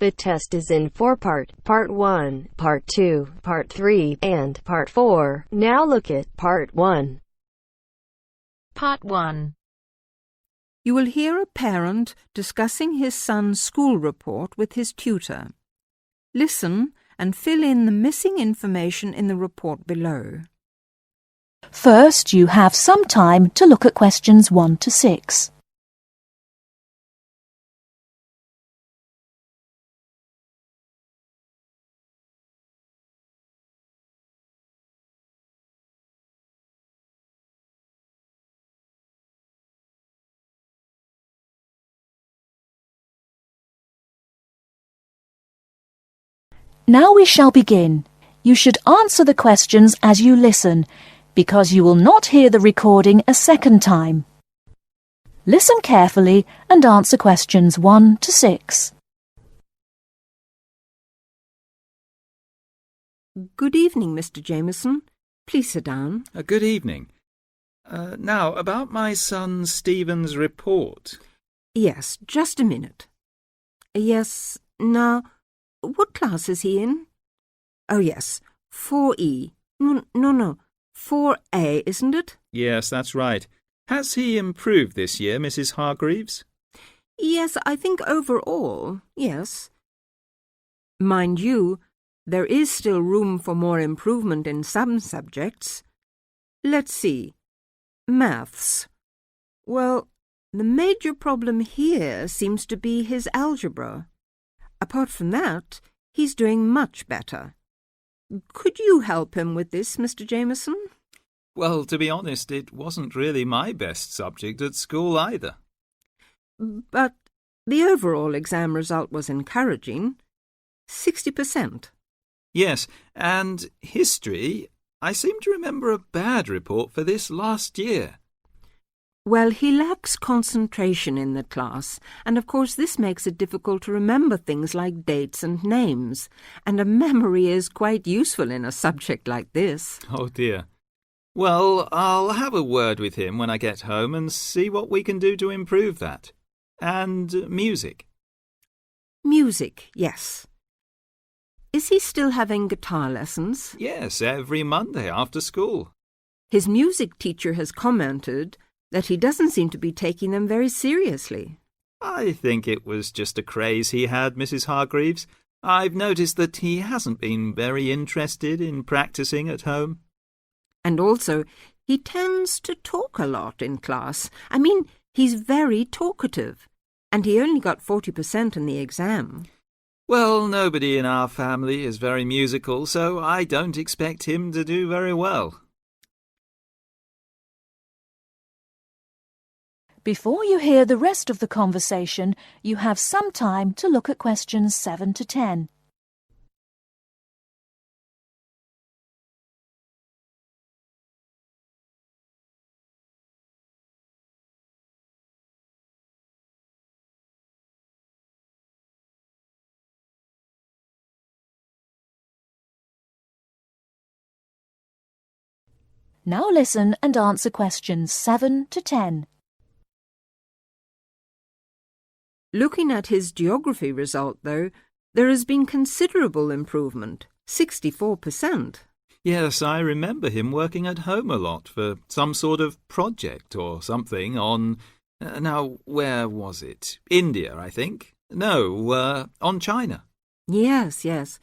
The test is in 4 parts: Part 1, Part 2, Part 3, and Part 4. Now look at Part 1. Part 1. You will hear a parent discussing his son's school report with his tutor. Listen and fill in the missing information in the report below. First, you have some time to look at questions 1 to 6. Now we shall begin. You should answer the questions as you listen, because you will not hear the recording a second time. Listen carefully and answer questions 1 to 6. Good evening, Mr. Jameson. Please sit down. Good evening. Now, about my son Stephen's report. Yes, just a minute. Yes, now, what class is he in? Oh, yes, 4E. No, 4A, isn't it? Yes, that's right. Has he improved this year, Mrs. Hargreaves? Yes, I think overall, yes. Mind you, there is still room for more improvement in some subjects. Let's see. Maths. Well, the major problem here seems to be his algebra. Apart from that, he's doing much better. Could you help him with this, Mr. Jameson? Well, to be honest, it wasn't really my best subject at school either. But the overall exam result was encouraging. 60%. Yes, and history, I seem to remember a bad report for this last year. Well, he lacks concentration in the class, and of course this makes it difficult to remember things like dates and names, and a memory is quite useful in a subject like this. Oh dear. Well, I'll have a word with him when I get home and see what we can do to improve that. And music. Music, yes. Is he still having guitar lessons? Yes, every Monday after school. His music teacher has commented that he doesn't seem to be taking them very seriously. I think it was just a craze he had, Mrs. Hargreaves. I've noticed that he hasn't been very interested in practising at home. And also, he tends to talk a lot in class. I mean, he's very talkative, and he only got 40% in the exam. Well, nobody in our family is very musical, so I don't expect him to do very well. Before you hear the rest of the conversation, you have some time to look at questions 7 to 10. Now listen and answer questions 7 to 10. Looking at his geography result, though, there has been considerable improvement, 64%. Yes, I remember him working at home a lot for some sort of project or something on... now, where was it? India, I think. No, on China. Yes.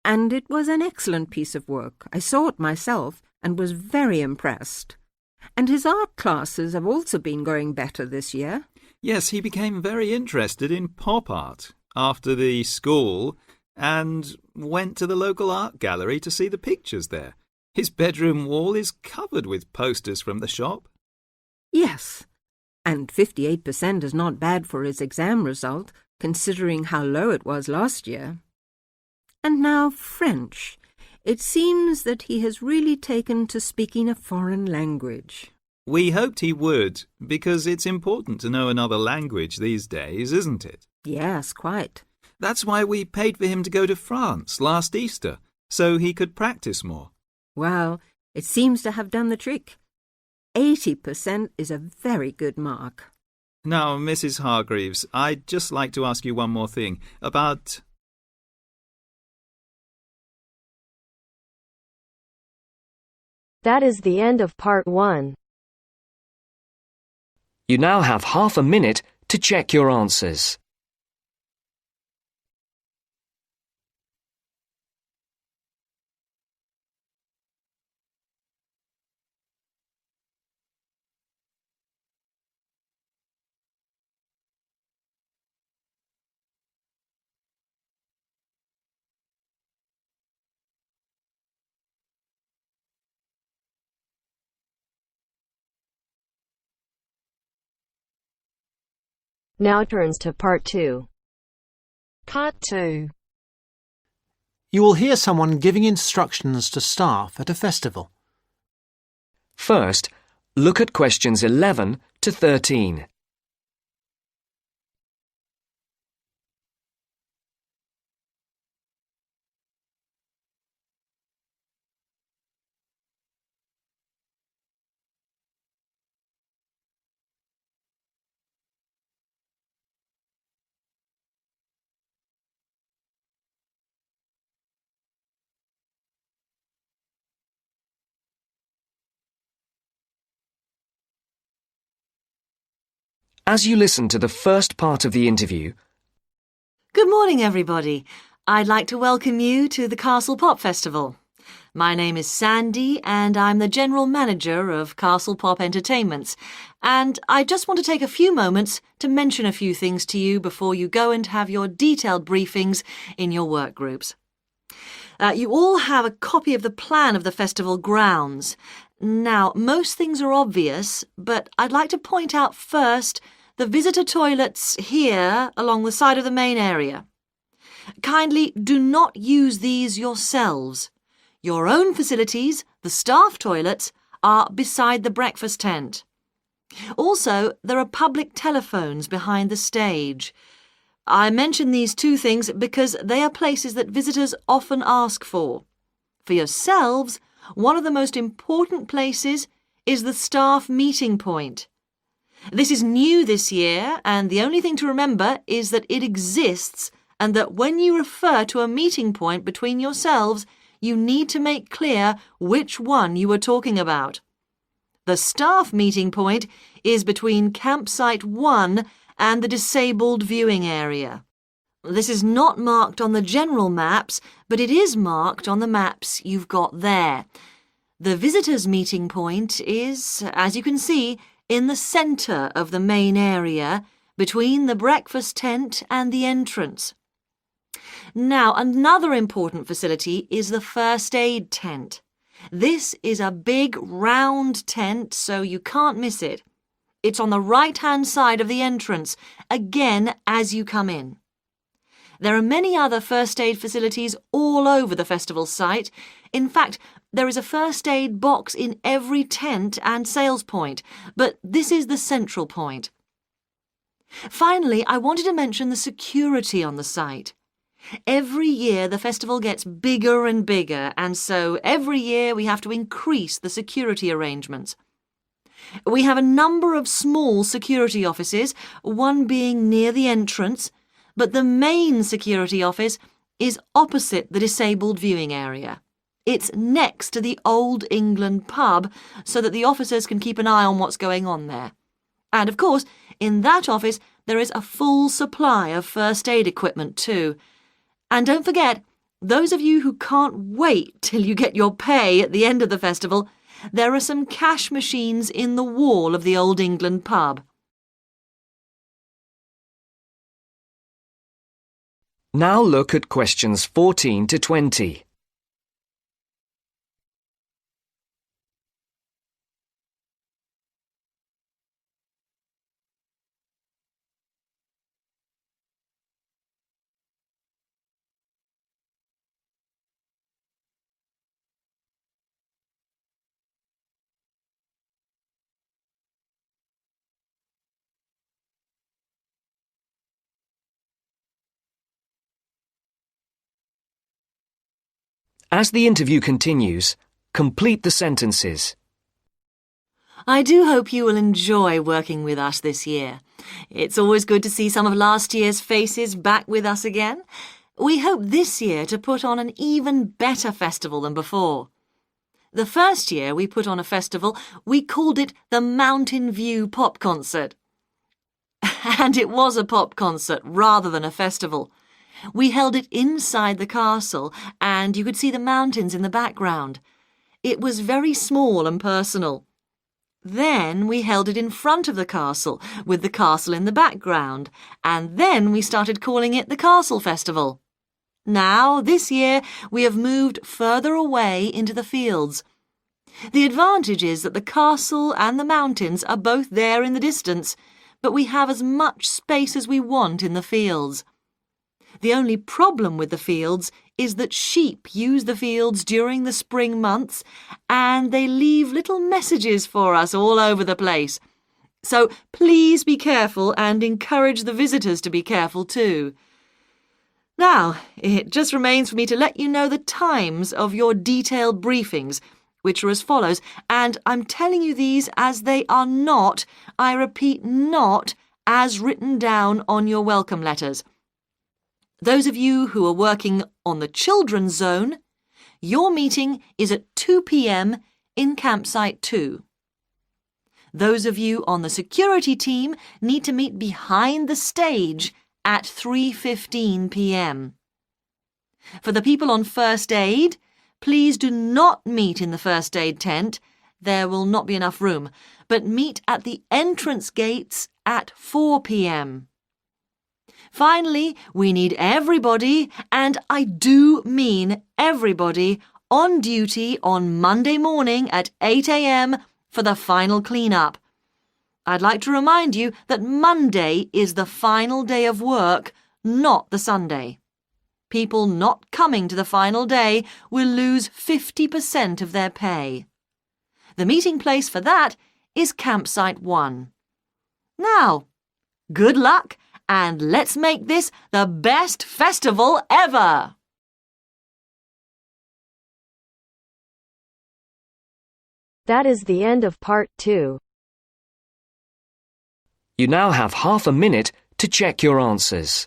And it was an excellent piece of work. I saw it myself and was very impressed. And his art classes have also been going better this year. Yes, he became very interested in pop art after the school and went to the local art gallery to see the pictures there. His bedroom wall is covered with posters from the shop. Yes, and 58% is not bad for his exam result, considering how low it was last year. And now French. It seems that he has really taken to speaking a foreign language. We hoped he would, because it's important to know another language these days, isn't it? Yes, quite. That's why we paid for him to go to France last Easter, so he could practice more. Well, it seems to have done the trick. 80% is a very good mark. Now, Mrs. Hargreaves, I'd just like to ask you one more thing about That is the end of part 1. You now have half a minute to check your answers. Now turns to part 2. Part 2. You will hear someone giving instructions to staff at a festival. First, look at questions 11 to 13. As you listen to the first part of the interview, Good morning, everybody. I'd like to welcome you to the Castle Pop Festival. My name is Sandy, and I'm the General Manager of Castle Pop Entertainments. And I just want to take a few moments to mention a few things to you before you go and have your detailed briefings in your work groups. You all have a copy of the plan of the festival grounds. Now, most things are obvious, but I'd like to point out first the visitor toilets here along the side of the main area. Kindly do not use these yourselves. Your own facilities, the staff toilets, are beside the breakfast tent. Also, there are public telephones behind the stage. I mention these two things because they are places that visitors often ask for. For yourselves, one of the most important places is the staff meeting point. This is new this year, and the only thing to remember is that it exists and that when you refer to a meeting point between yourselves, you need to make clear which one you are talking about. The staff meeting point is between campsite 1 and the disabled viewing area. This is not marked on the general maps, but it is marked on the maps you've got there. The visitors' meeting point is, as you can see, in the centre of the main area, between the breakfast tent and the entrance. Now, another important facility is the first aid tent. This is a big round tent, so you can't miss it. It's on the right-hand side of the entrance, again as you come in. There are many other first aid facilities all over the festival site. In fact, there is a first aid box in every tent and sales point, but this is the central point. Finally, I wanted to mention the security on the site. Every year the festival gets bigger and bigger, and so every year we have to increase the security arrangements. We have a number of small security offices, one being near the entrance, but the main security office is opposite the disabled viewing area. It's next to the Old England pub so that the officers can keep an eye on what's going on there. And of course, in that office there is a full supply of first aid equipment too. And don't forget, those of you who can't wait till you get your pay at the end of the festival, there are some cash machines in the wall of the Old England pub. now look at questions 14 to 20. As the interview continues, complete the sentences. I do hope you will enjoy working with us this year. It's always good to see some of last year's faces back with us again. We hope this year to put on an even better festival than before. The first year we put on a festival, we called it the Mountain View Pop Concert. And it was a pop concert rather than a festival. We held it inside the castle, and you could see the mountains in the background. It was very small and personal. Then we held it in front of the castle, with the castle in the background, and then we started calling it the Castle Festival. Now, this year, we have moved further away into the fields. The advantage is that the castle and the mountains are both there in the distance, but we have as much space as we want in the fields. The only problem with the fields is that sheep use the fields during the spring months, and they leave little messages for us all over the place. So please be careful and encourage the visitors to be careful too. Now, it just remains for me to let you know the times of your detailed briefings, which are as follows, and I'm telling you these as they are not, I repeat, not as written down on your welcome letters. Those of you who are working on the children's zone, your meeting is at 2 p.m. in campsite 2. Those of you on the security team need to meet behind the stage at 3:15 p.m. For the people on first aid, please do not meet in the first aid tent. There will not be enough room, but meet at the entrance gates at 4 p.m. Finally, we need everybody, and I do mean everybody, on duty on Monday morning at 8 a.m. for the final clean-up. I'd like to remind you that Monday is the final day of work, not the Sunday. People not coming to the final day will lose 50% of their pay. The meeting place for that is campsite 1. Now, good luck, and let's make this the best festival ever! That is the end of part 2. You now have half a minute to check your answers.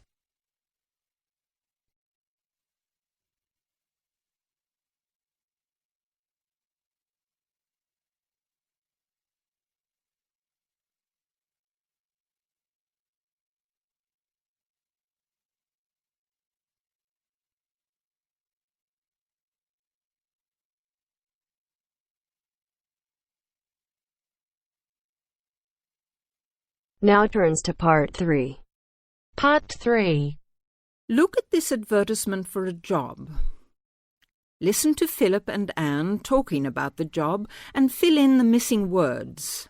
Now turns to part 3. Part 3. Look at this advertisement for a job. Listen to Philip and Anne talking about the job and fill in the missing words.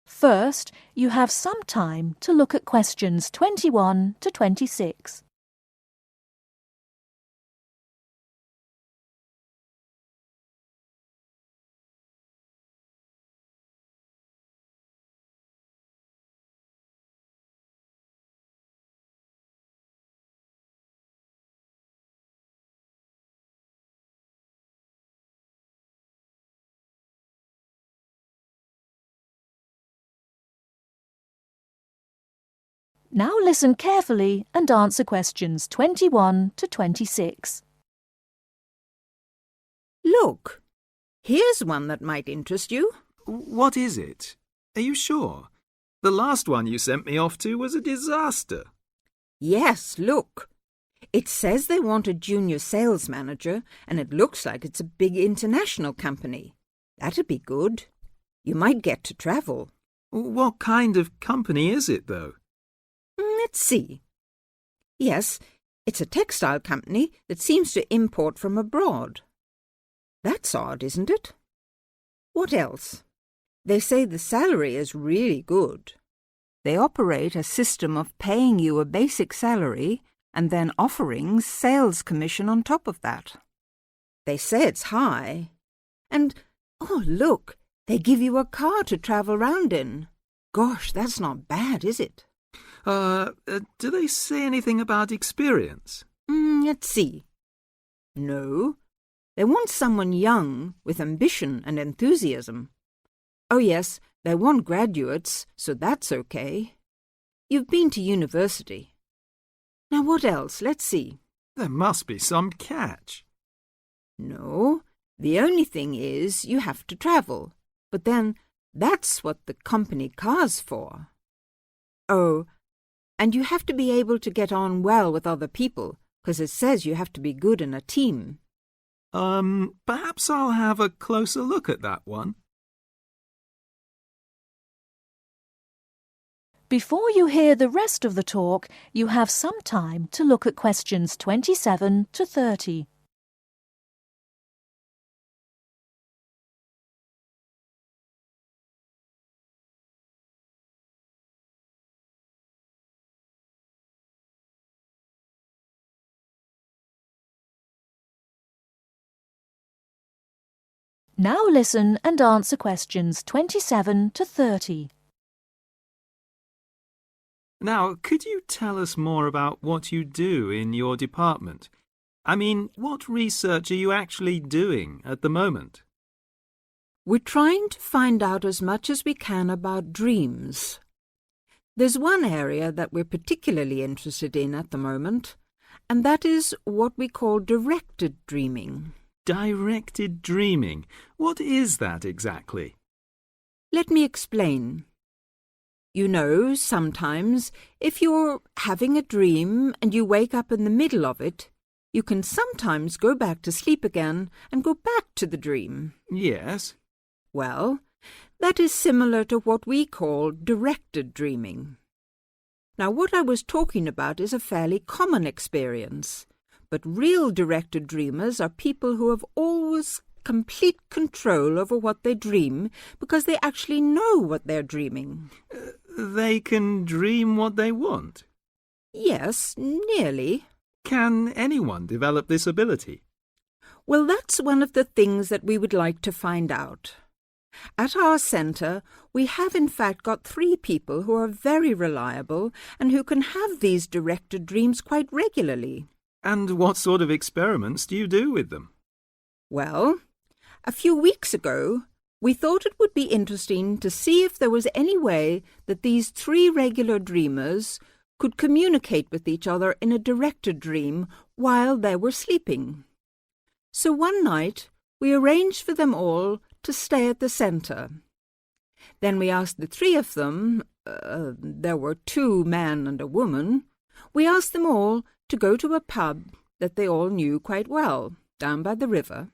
First, you have some time to look at questions 21 to 26. Now listen carefully and answer questions 21 to 26. Look, here's one that might interest you. What is it? Are you sure? The last one you sent me off to was a disaster. Yes, look. It says they want a junior sales manager, and it looks like it's a big international company. That'd be good. You might get to travel. What kind of company is it, though? Let's see. Yes, it's a textile company that seems to import from abroad. That's odd, isn't it? What else? They say the salary is really good. They operate a system of paying you a basic salary and then offering sales commission on top of that. They say it's high. And, oh, look, they give you a car to travel round in. Gosh, that's not bad, is it? Do they say anything about experience? Let's see. No, they want someone young with ambition and enthusiasm. Oh yes, they want graduates, so that's okay. You've been to university. Now what else? Let's see. There must be some catch. No, The only thing is you have to travel, but then that's what the company car's for. Oh, and you have to be able to get on well with other people, because it says you have to be good in a team. Perhaps I'll have a closer look at that one. Before you hear the rest of the talk, you have some time to look at questions 27 to 30. Now listen and answer questions 27 to 30. Now, could you tell us more about what you do in your department? I mean, what research are you actually doing at the moment? We're trying to find out as much as we can about dreams. There's one area that we're particularly interested in at the moment, and that is what we call directed dreaming. Directed dreaming. What is that exactly? Let me explain. You know, sometimes, if you're having a dream and you wake up in the middle of it, you can sometimes go back to sleep again and go back to the dream. Yes. Well, that is similar to what we call directed dreaming. Now, what I was talking about is a fairly common experience. But real directed dreamers are people who have always complete control over what they dream because they actually know what they're dreaming. They can dream what they want? Yes, nearly. Can anyone develop this ability? Well, that's one of the things that we would like to find out. At our centre, we have in fact got 3 people who are very reliable and who can have these directed dreams quite regularly. And what sort of experiments do you do with them? Well, a few weeks ago, we thought it would be interesting to see if there was any way that these 3 regular dreamers could communicate with each other in a directed dream while they were sleeping. So one night, we arranged for them all to stay at the centre. Then we asked the 3 of them, there were 2 men and a woman, we asked them all to go to a pub that they all knew quite well, down by the river,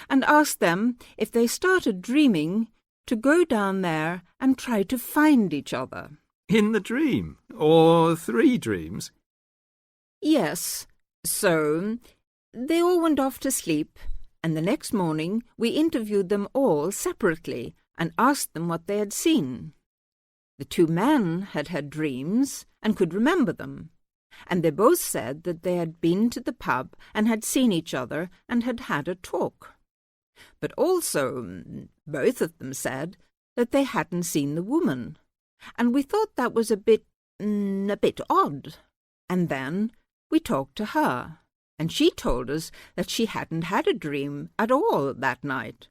and asked them, if they started dreaming, to go down there and try to find each other. In the dream? Or 3 dreams? Yes. So they all went off to sleep, and the next morning we interviewed them all separately and asked them what they had seen. The 2 men had had dreams and could remember them, and they both said that they had been to the pub and had seen each other and had had a talk. But also, both of them said that they hadn't seen the woman, and we thought that was a bit odd. And then we talked to her, and she told us that she hadn't had a dream at all that night,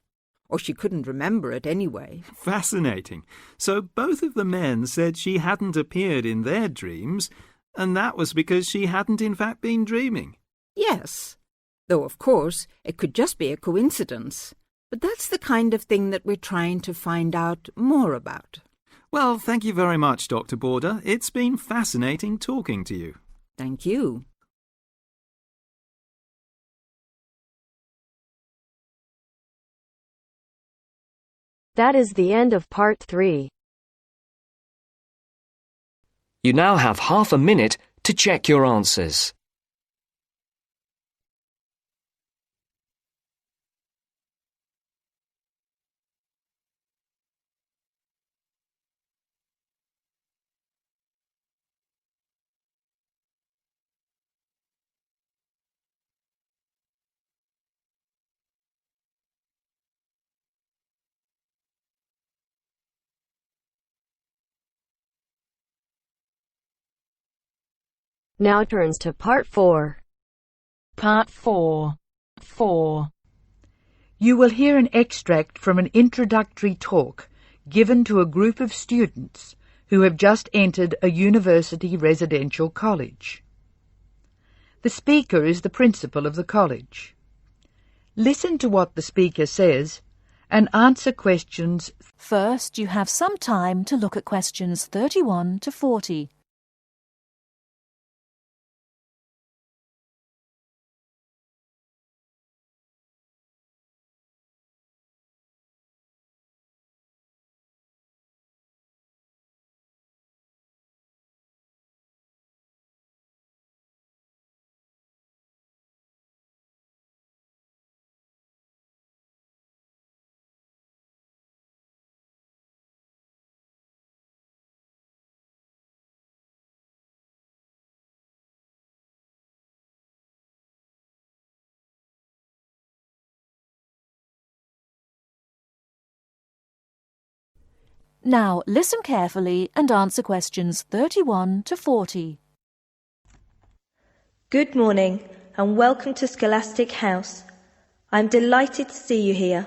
or she couldn't remember it anyway. Fascinating. So both of the men said she hadn't appeared in their dreams, and that was because she hadn't in fact been dreaming. Yes, though of course it could just be a coincidence. But that's the kind of thing that we're trying to find out more about. Well, thank you very much, Dr. Border. It's been fascinating talking to you. Thank you. That is the end of part 3. You now have half a minute to check your answers. Now turns to part 4. Part 4. 4. You will hear an extract from an introductory talk given to a group of students who have just entered a university residential college. The speaker is the principal of the college. Listen to what the speaker says and answer questions. First, you have some time to look at questions 31 to 40. Now, listen carefully and answer questions 31 to 40. Good morning and welcome to Scholastic House. I'm delighted to see you here.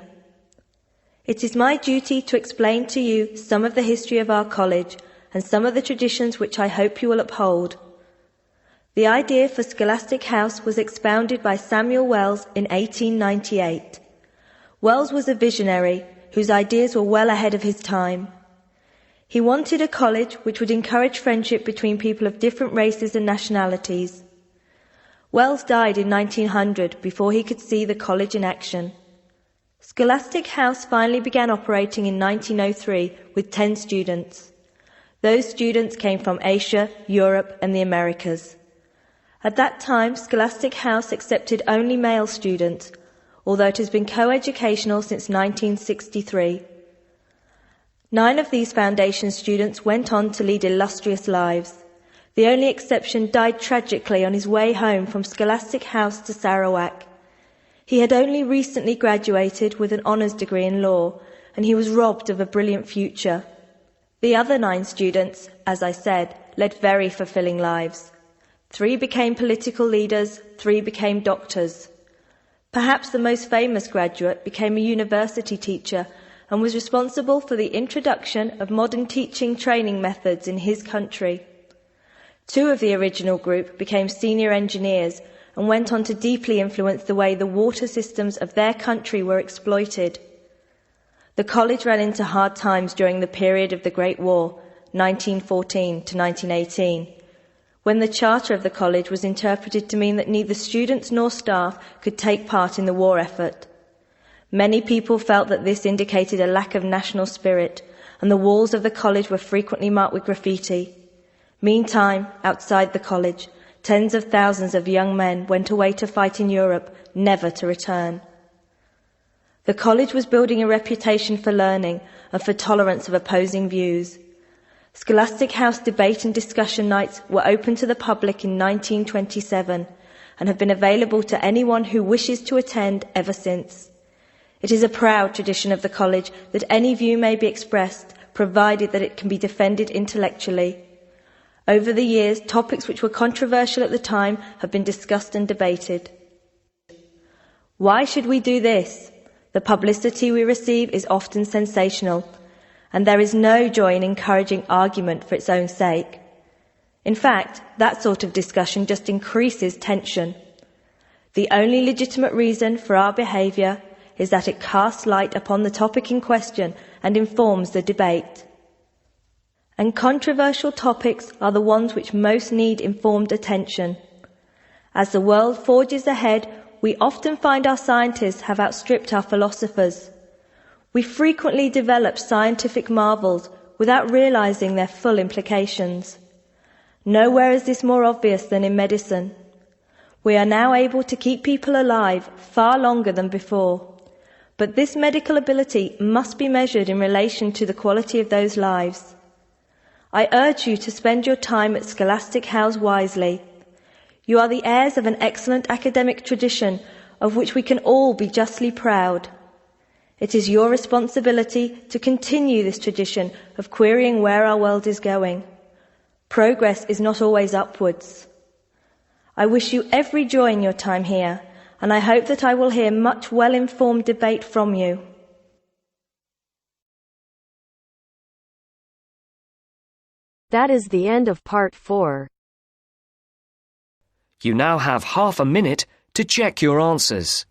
It is my duty to explain to you some of the history of our college and some of the traditions which I hope you will uphold. The idea for Scholastic House was expounded by Samuel Wells in 1898. Wells was a visionary whose ideas were well ahead of his time. He wanted a college which would encourage friendship between people of different races and nationalities. Wells died in 1900 before he could see the college in action. Scholastic House finally began operating in 1903 with 10 students. Those students came from Asia, Europe and the Americas. At that time, Scholastic House accepted only male students, although it has been co-educational since 1963. 9 of these foundation students went on to lead illustrious lives. The only exception died tragically on his way home from Scholastic House to Sarawak. He had only recently graduated with an honours degree in law, and he was robbed of a brilliant future. The other 9 students, as I said, led very fulfilling lives. 3 became political leaders, 3 became doctors. Perhaps the most famous graduate became a university teacher and was responsible for the introduction of modern teaching training methods in his country. 2 of the original group became senior engineers and went on to deeply influence the way the water systems of their country were exploited. The college ran into hard times during the period of the Great War, 1914 to 1918, when the charter of the college was interpreted to mean that neither students nor staff could take part in the war effort. Many people felt that this indicated a lack of national spirit, and the walls of the college were frequently marked with graffiti. Meantime, outside the college, tens of thousands of young men went away to fight in Europe, never to return. The college was building a reputation for learning and for tolerance of opposing views. Scholastic House debate and discussion nights were open to the public in 1927 and have been available to anyone who wishes to attend ever since. It is a proud tradition of the college that any view may be expressed, provided that it can be defended intellectually. Over the years, topics which were controversial at the time have been discussed and debated. Why should we do this? The publicity we receive is often sensational, and there is no joy in encouraging argument for its own sake. In fact, that sort of discussion just increases tension. The only legitimate reason for our behaviour is that it casts light upon the topic in question and informs the debate. And controversial topics are the ones which most need informed attention. As the world forges ahead, we often find our scientists have outstripped our philosophers. We frequently develop scientific marvels without realizing their full implications. Nowhere is this more obvious than in medicine. We are now able to keep people alive far longer than before. But this medical ability must be measured in relation to the quality of those lives. I urge you to spend your time at Scholastic House wisely. You are the heirs of an excellent academic tradition of which we can all be justly proud. It is your responsibility to continue this tradition of querying where our world is going. Progress is not always upwards. I wish you every joy in your time here, and I hope that I will hear much well-informed debate from you. That is the end of part 4. You now have half a minute to check your answers.